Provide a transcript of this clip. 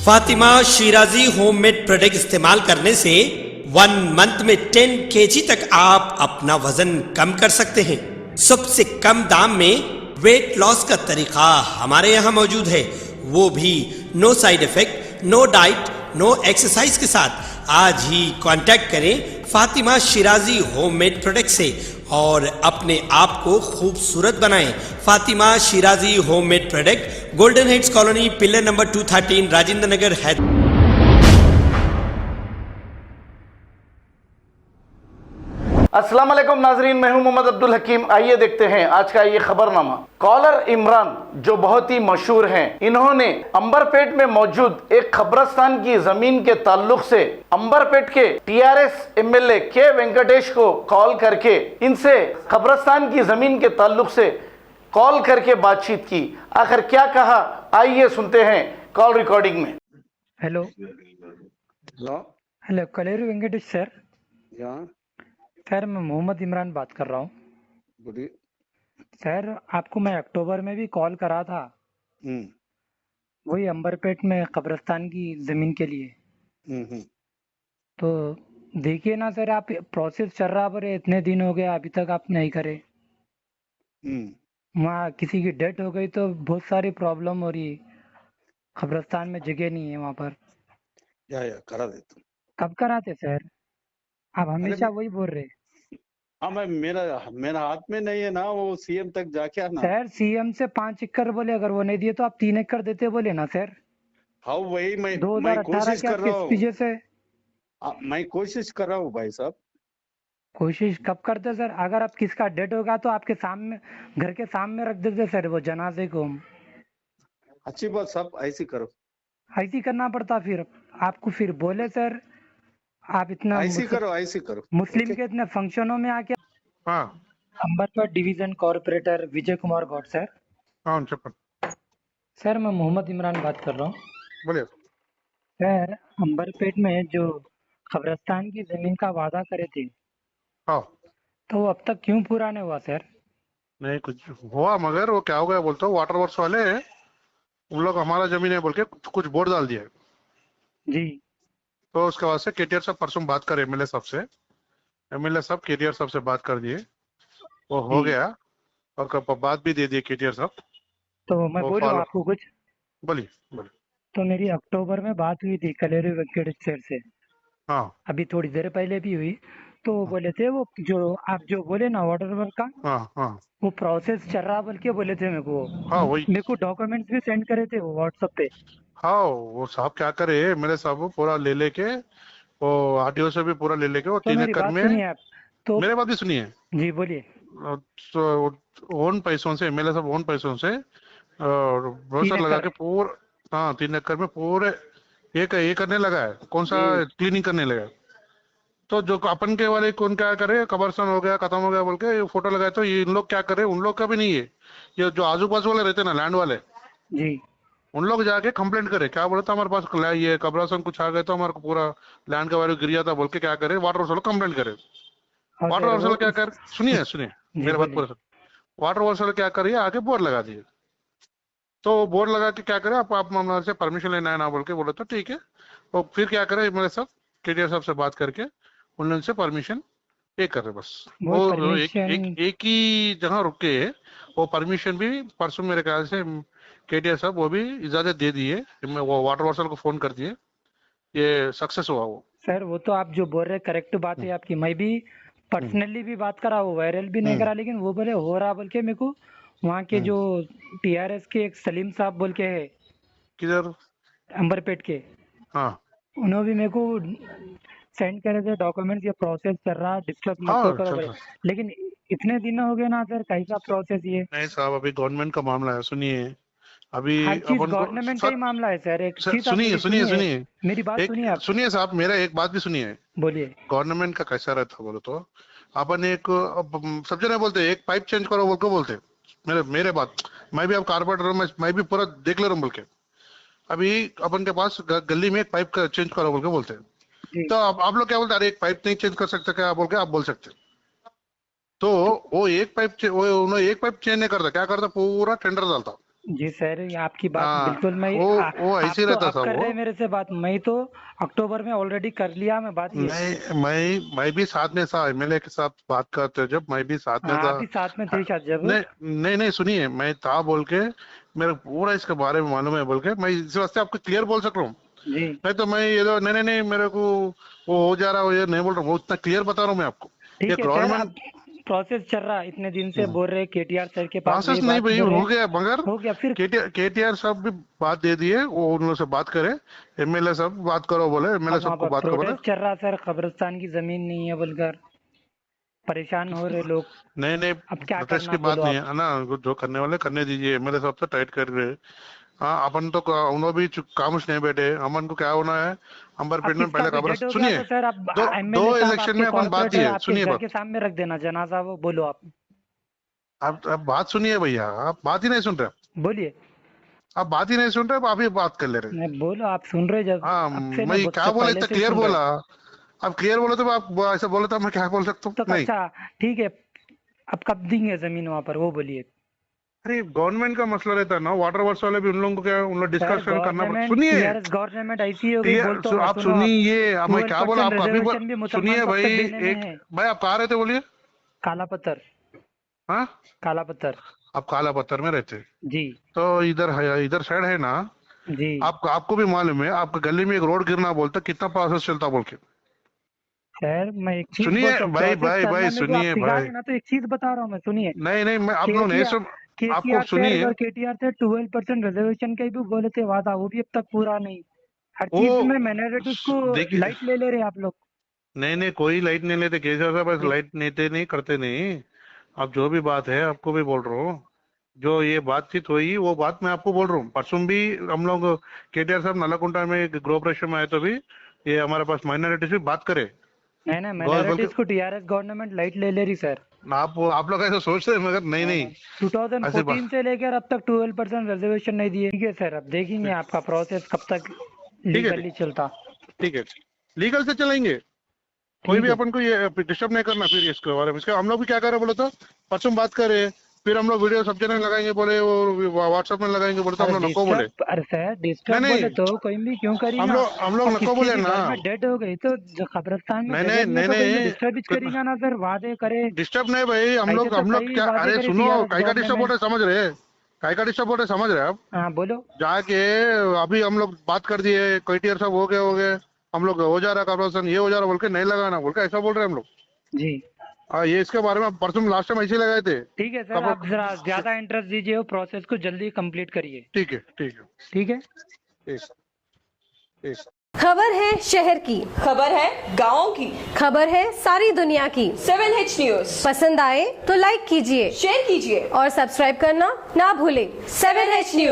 Fatima Shirazi homemade product इस्तेमाल करने से 1 मंथ में 10 kg तक आप अपना वजन कम कर सकते हैं। सबसे कम दाम में वेट लॉस का तरीका हमारे यहाँ मौजूद है, वो भी no side effect, no diet, no exercise के साथ। आज ही कांटेक्ट करें फातिमा शिराजी होममेड प्रोडक्ट से और अपने आप को खूबसूरत बनाएं। Fatima Shirazi homemade product, golden heads colony, pillar number 213, Rajendra Nagar, Hyderabad. अस्सलाम वालेकुम नाजरीन, मैं हूं मोहम्मद अब्दुल हकीम। आइए देखते हैं आज का ये खबरनामा। कॉलर इमरान जो बहुत ही मशहूर हैं, इन्होंने अंबरपेट में मौजूद एक कब्रिस्तान की जमीन के ताल्लुक से अंबरपेट के टीआरएस एमएलए के वेंकटेश को कॉल करके इनसे कब्रिस्तान की जमीन के ताल्लुक से कॉल करके बातचीत की। आखिर क्या कहा, आइए सुनते हैं कॉल रिकॉर्डिंग में। Hello hello hello Kaleru Venkatesh sir. या सर मैं मोहम्मद इमरान बात कर रहा हूँ। बोलिए। सर आपको मैं अक्टूबर में भी कॉल करा था, वही अंबरपेट में कब्रिस्तान की ज़मीन के लिए। तो देखिए ना सर, आप प्रोसेस चल रहा पर इतने दिन हो गए अभी तक आप नहीं करे। वहाँ किसी की डेथ हो गई तो बहुत सारी प्रॉब्लम हो रही, कब्रिस्तान में जगह नहीं है वहाँ पर। या करा देता हूँ। कब कराते सर? आप हमेशा वही बोल रहे। हाँ, मैं मेरा हाथ में नहीं है ना, वो सीएम तक जाके आना। सर सीएम से 5 एकड़ बोले, अगर वो नहीं दिए तो आप 3 एकड़ देते बोले ना सर। हाँ वही मैं 2018 कोशिश के कर आपके रहा हूँ। स्पीचेस से मैं कोशिश कर रहा हूँ भाई साहब। कोशिश कब करते सर? अगर आप किसका डेथ होगा तो आपके सामने, घर के सामने रख देते सर वो जनाजे को। अच्छी बात साहब, ऐसी करो। ऐसी करना पड़ता फिर आपको, फिर बोले सर आप इतना ऐसी करो मुस्लिम ओके? के इतने फंक्शनों में आके। हाँ Amberpet division corporator Vijay Kumar Gaur sir. हाँ చెప్పండి। सर मैं मोहम्मद इमरान बात कर रहा हूँ। बोलिए। सर अंबरपेट में जो कब्रिस्तान की जमीन का वादा करे थे, हाँ तो वो अब तक क्यों पूरा नहीं हुआ सर? नहीं कुछ हुआ, मगर वो क्या हो गया बोलते हो, वाटर वर्क्स वाले उन लोग हमारा जमीन है बोल के कुछ बोर्ड डाल दिए। जी तो उसके बाद से केटीआर साहब परसों बात करे एमएलए साहब से, एमएलए साहब केटीआर साहब से बात कर दिए, वो हो जी। गया और बात भी दे दिए केटीआर साहब। तो मैं वो बोलूँ फॉलो, आपको कुछ? बोलिए बोलिए। तो मेरी अक्टूबर में बात हुई थी कलेरू वेंकटेश सर से, हाँ अभी थोड़ी देर पहले भी हुई। तो वो बोले थे वो जो आप जो बोले ना वाटर वर्क का, हाँ हाँ वो प्रोसेस चल रहा बोल के बोले थे मेरे को। हाँ वही। मेरे को डॉक्यूमेंट्स भी सेंड करे थे वो व्हाट्सएप पे। हाँ वो साहब क्या करे, एमएलए साहब वो पूरा ले लेके, वो आरटीओ से भी पूरा ले लेके, वो तो 3 मेरी एकड़ बात में। सुनिए आप। तो मेरे बात भी सुनिए। जी बोलिए। ओन पैसों से, एमएलए साहब ओन पैसों से और 3 ब्रोशर लगा एकड़ के पूरा, हाँ 3 एकड़ में पूरे एक ये करने लगा है, कौन सा जी क्लीनिंग करने लगा है। तो जो अपन के वाले कौन क्या करे, कबरस्तान हो गया खत्म हो गया बोल के ये फोटो लगाए, तो ये इन लोग क्या करे, उन लोग का भी नहीं है, ये जो आजू बाजू वाले रहते ना लैंड वाले, जी उन लोग जाके कंप्लेंट करे, क्या बोले था हमारे पास ये कबरस्तान कुछ आ गए तो हमारे को पूरा लैंड का वैल्यू गिर जाता बोल के, क्या करे वाटर वर्क्स वाले कंप्लेंट करे। और वाटर सर वर्क्स वो वाले क्या कर, सुनिए सुनिए जी मेरे बात बोलिए। पूरा। वाटर वर्क्स वाले क्या करिए, आगे बोर्ड लगा दिए। तो बोर्ड लगा के क्या करे, आप हमारे से परमिशन लेना है ना बोल के बोले, तो ठीक है। और फिर क्या करे, मेरे साथ केटीआर साहब से बात करके उनसे परमिशन ये कर रहे बस। वो वो परमिशन एक ही जगह रुके, वो परमिशन भी परसों मेरे ख्याल से केटीआर साहब वो भी इजाजत दे दिए, वो वाटर वर्क्स को फोन कर दिए, ये सक्सेस हुआ वो। सर वो तो आप जो बोल रहे करेक्ट बात है आपकी। मैं भी पर्सनली भी बात करा, वो वायरल भी नहीं करा, लेकिन वो बोले हो रहा बोल के मेरे को। वहाँ के जो टीआरएस के एक सलीम साहब बोल के है किधर? अंबरपेट के, हाँ उन्होंने भी मेरे को सेंड करे थे डॉक्यूमेंट्स, ये प्रोसेस चल रहा, डिस्टर्ब मत हाँ करो चल बोले। रहा। लेकिन इतने दिन हो गए ना सर, कैसा प्रोसेस ये? नहीं साहब, अभी गवर्नमेंट का मामला है, सुनिए। अभी हर चीज अपन को गवर्नमेंट का ही मामला है सर। एक चीज आप सुनिए मेरी सुनिए सुनिए, सुनिए, मेरी बात एक सुनिए आप। सुनिए साहब, मेरा एक बात भी सुनिए। बोलिए। गवर्नमेंट का कैसा रहता बोलो तो, अपन एक सब जने बोलते एक पाइप चेंज करो बोल के बोलते, मेरे बात, मैं भी अब कारपेंटर हूं, मैं भी पूरा देख ले रहा हूँ बोल के। अभी अपन के पास गली में एक पाइप चेंज करो बोल के बोलते हैं, जी तो आप लोग क्या बोलते, अरे एक पाइप नहीं चेंज कर सकते क्या बोल के आप बोल सकते। तो वो एक पाइप वो उन्होंने एक पाइप चेंज नहीं करता, क्या करता, पूरा टेंडर डालता, जी सर, ये आपकी बात हाँ, बिल्कुल मैं वो आप ऐसे ही तो रहता आप था कर वो। रहे हैं मेरे से बात, मैं तो अक्टूबर में ऑलरेडी कर लिया मैं बात ये। मैं भी साथ में था, एमएलए के साथ बात करते जब मैं भी साथ में हाँ, था। आप भी साथ में थे शायद जब। नहीं नहीं नहीं, सुनिए, मैं था बोल के मेरे पूरा इसके बारे में मालूम है बोल के मैं इस वास्ते आपको क्लियर बोल सक रहा हूँ। जी नहीं तो मैं ये नहीं नहीं नहीं मेरे को वो हो जा रहा है, ये नहीं बोल रहा हूँ, वो इतना क्लियर बता रहा हूँ मैं आपको। ये ठीक है सर, अब गवर्नमेंट प्रोसेस चल रहा है, इतने दिन से बोल रहे केटीआर सर के पास प्रोसेस ये नहीं बात भाई बोल रहे हो गया, मगर हो गया फिर। केटीआर साहब भी बात दे दिए, वो उन लोगों से बात करे, एमएलए साहब बात करो बोले, एमएलए अब वहाँ साहब को पर बात करो बोले। प्रोटेस्ट चल रहा सर, कब्रिस्तान की जमीन नहीं है बोलकर परेशान हो रहे लोग। नहीं नहीं, अब क्या प्रोटेस्ट करना की बात बोलो नहीं आप। है ना, जो करने वाले करने दीजिए, एमएलए साहब से टाइट कर रहे। हाँ, अपन तो उन्होंने भी खामोश नहीं बैठे, अमन को क्या होना है, अब अंबरपेट में किसका पहले भी खबर डेड हो गया सुनिए। तो सर अब दो दो एमएलए साहब इलेक्शन आपके में अपन बात कॉर्पोरेटर दिए, आपके सुनिए घर बात। के सामने रख देना जनाजा, वो बोलो आप। आप बात सुनिए भैया, आप बात ही नहीं सुन रहे, बोलिए। आप बात ही नहीं सुन रहे, आप अभी बात कर ले रहे। नहीं बोलो, आप सुन रहे जब हाँ, अब से मैं नहीं क्या बोला, पहले इतना से क्लियर सुन रहे। बोला। आप क्लियर बोले तो आप ऐसा बोला था, मैं क्या बोल सकता हूँ, तो नहीं। अच्छा ठीक है, अब कब देंगे जमीन वहां पर वो बोलिए। अरे गवर्नमेंट का मसला रहता है ना, वाटर वर्क्स वाले भी उन लोगों को क्या, उन लोग सर डिस्कशन करना पड़ता। गवर्नमेंट सुनिए, टीआरएस गवर्नमेंट ऐसी हो गई, बोल तो आप सुनो आप। सुनिए, अब मैं क्या बोला 12% आपको अभी रिजर्वेशन भी मुसलमान सुनिए को अब भाई, तक देने में एक है। भाई आप कहाँ रहते बोलिए। काला पत्थर। हाँ, काला पत्थर। आप काला पत्थर में रहते, जी तो इधर है, इधर साइड है ना। जी आपको भी मालूम है, आपके गली में एक रोड गिरना बोलता कितना प्रोसेस चलता बोल के। सर, मैं एक चीज सुनिए बोलता हूँ, भाई प्रोसेस भाई भाई, चलने में जो आप सुनिए सिखा भाई। रहे हैं ना, तो एक चीज बता रहा हूँ मैं, सुनिए। नहीं नहीं, मैं आप लोग नहीं केटीआर सुन, आपको केसीआर सर सुनिए। और केटीआर से 12% रिजर्वेशन का भी बोले थे वादा, वो भी अब तक पूरा नहीं। हर वो चीज में माइनॉरिटीज को देखिए, लाइट ले रहे हैं आप लोग। नहीं नहीं, कोई लाइट नहीं लेते, केजरीवाल साहब ऐसे लाइट लेते नहीं, करते नहीं। अब जो भी बात है आपको भी बोल रहा हूँ, जो ये बातचीत हुई वो बात मैं आपको बोल रहा हूँ। परसों भी हम लोग केटीआर साहब नालाकुंटा में गृह प्रवेश में आए, तो भी ये हमारे पास माइनॉरिटी से बात करे। नहीं नहीं, गौर बोल माइनॉरिटीज को टीआरएस गवर्नमेंट लाइट ले रही सर। के आप लोग ऐसा सोच रहे हैं, मगर नहीं नहीं, ऐसे 2014 से लेकर अब तक 12% रिजर्वेशन नहीं दिए। ठीक है सर, अब देखेंगे आपका प्रोसेस कब तक ठीक है, लीगली चलता। ठीक है, लीगल से चलेंगे, कोई ठीक भी है अपन को ये डिस्टर्ब नहीं करना। फिर इसके बारे में, इसका हम लोग भी क्या कर रहे बोले तो परसों बात करें, फिर हम लोग वीडियो सब जगह लगाएंगे बोले, और व्हाट्सएप में लगाएंगे बोले, तो हम लोग नको बोले। अरे सर नहीं डिस्टर्ब नहीं, बोले तो कोई भी क्यों करेगा। हम लोग अब नको किसी बोले के ना। घर में डेड हो गई तो जो कब्रिस्तान में नहीं जगह नहीं नहीं है नहीं तो कोई नहीं, डिस्टर्ब करेगा ना सर, वादे करे। डिस्टर्ब नहीं भाई, ऐसे तो हम लोग कई क्या, वादे अरे करे सुनो, टीआरएस काय का डिस्टर्ब हो गवर्नमेंट। रहा है समझ रहे, काय का डिस्टर्ब हो रहा है समझ रहे आप। हाँ बोलो। जाके अभी हम लोग बात कर दिए, क्वाइटियर साहब हो गए, हम लोग हो जा रहा कॉर्पोरेशन, ये हो जा रहा बोल के नहीं लगाना बोल के ऐसा बोल रहे हैं हम लोग। जी ये इसके बारे में परसों लास्ट टाइम ऐसे ही लगाए थे। ठीक है सर, आप जरा ज्यादा इंटरेस्ट दीजिए, वो प्रोसेस को जल्दी कंप्लीट करिए। ठीक है ठीक है ठीक है। ठीक ठीक। खबर है शहर की, खबर है गाँव की, खबर है सारी दुनिया की। 7H न्यूज पसंद आए तो लाइक कीजिए, शेयर कीजिए और सब्सक्राइब करना ना भूलें। 7H news.